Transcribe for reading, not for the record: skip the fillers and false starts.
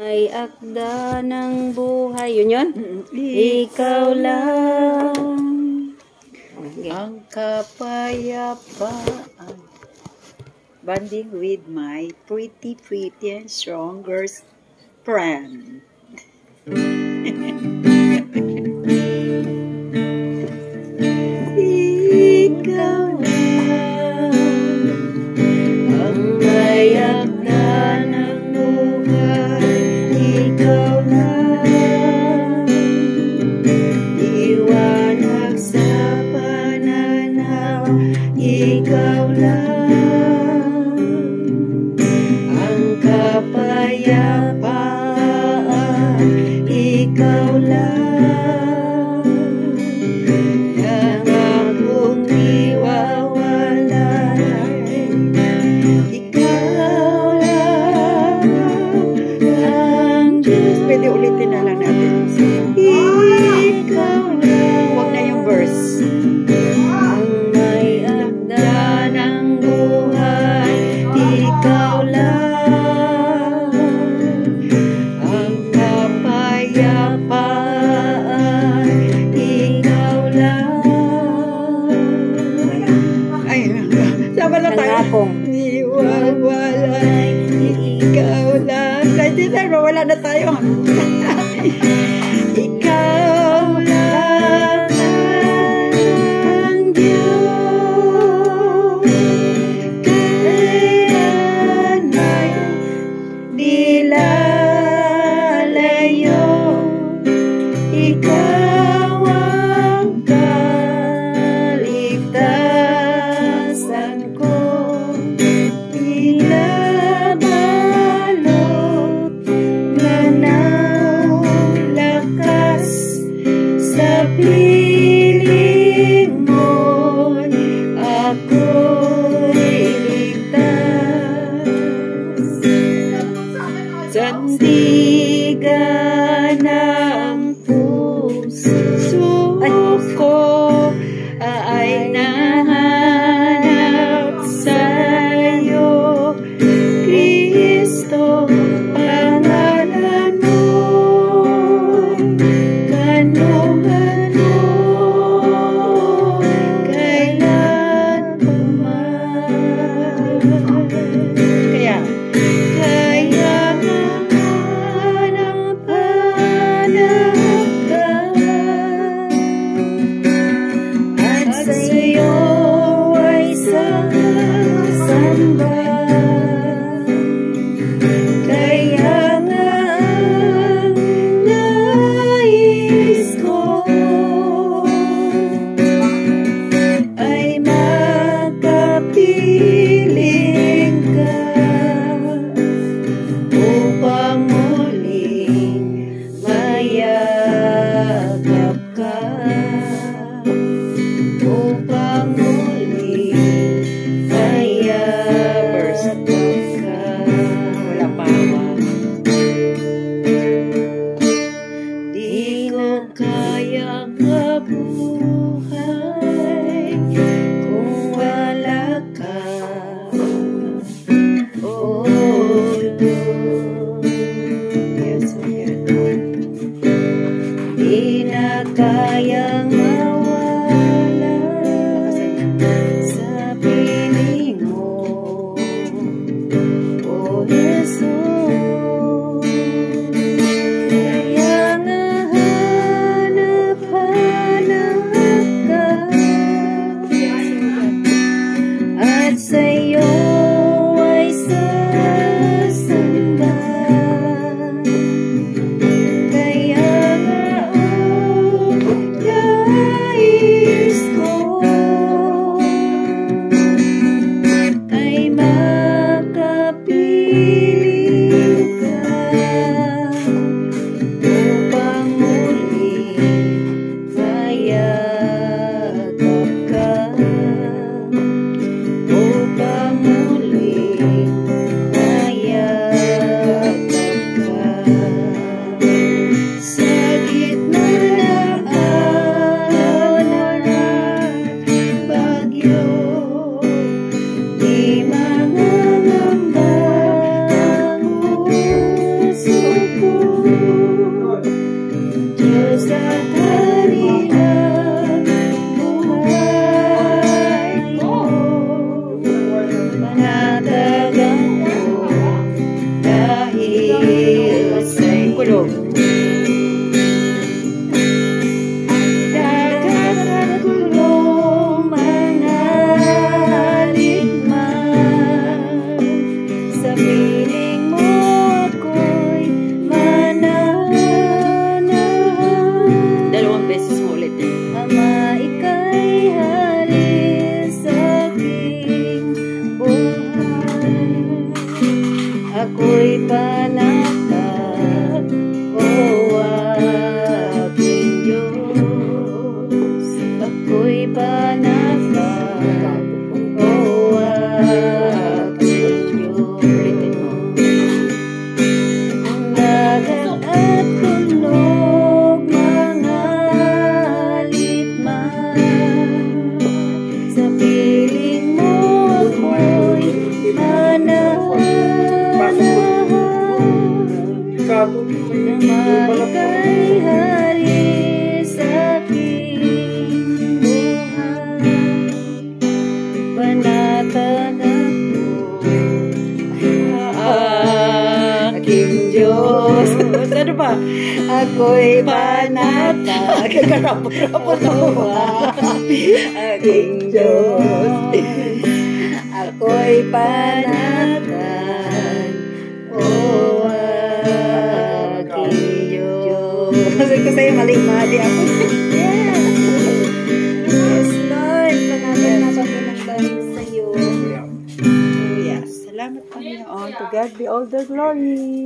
Ay akda ng buhay. Yun? Ikaw lang ang kapayapaan. Bonding with my pretty and strong girl's friend. Ikaw lang ang may akda ng buhay. Ikaw lang liwanag sa pananaw. Ikaw lang ang kapayapaan. Ikaw lang ang akong iwawalay. Ikaw lang ang Diyos. Pwede ulitin na lang natin. Ikaw lang. Huwag na yung verse. ang may akda ng buhay. Ikaw lang ang kapayapaan. Ikaw lang. Ay, sama na tayo. Hangapong. Iwawalay. Ikaw lang. Kasi wala na tayo. Ikaw lang ang Diyos. Kailan ay nilalayo. Ikaw ang kaligtasan ko. Inabalot na ng lakas sa piling mo'y ako'y ligtas. Sandigan ng puso ko ay nahanap sa'yo, Kristo. Pangalan mo gano-gano, kailan pa man. Kaya hanap ka at sa'yo ay sasamba. Kaya nga ang nais ko ay makapiling ka upang muling mayagap ka, upang muling mayagap ka. Wala pawa. Di ko kayang mabuhay kung wala ka. Oh Lord, yes, di na kayang mawala sa piling mo, oh Jesus. Kaya nga hanap ka at sa'yo ay sasamba. Kaya nga ang nais ko ay makapiling ka upang muling mayagap ka, upang muling mayagap ka. Sa gitna ng alon at bagyo, di mangangamba ang puso ko, Diyos at Hari ng buhay ko. Panatagan mo dahil sa'y kulog. Ama, ika'y hari sa aking buhay. Ako'y panatag, o aking Diyos. Ako'y panatag, o aking Diyos. Ang dagat at kulog, mga sa piling mo ako'y mananahan. Nama ika'y hari sa aking buhay. Panatag ako, aking Diyos. Ano ba? Ako'y panatag, karapot-rapot ako, aking Diyos. Ako'y panatag, o aking Diyos. Kasi ko sa'yo, mali-mali ako. Yes, Lord, panatag na pagkinagdan sa'yo. Oh yes, salamat Panginoon. To God be all the glory.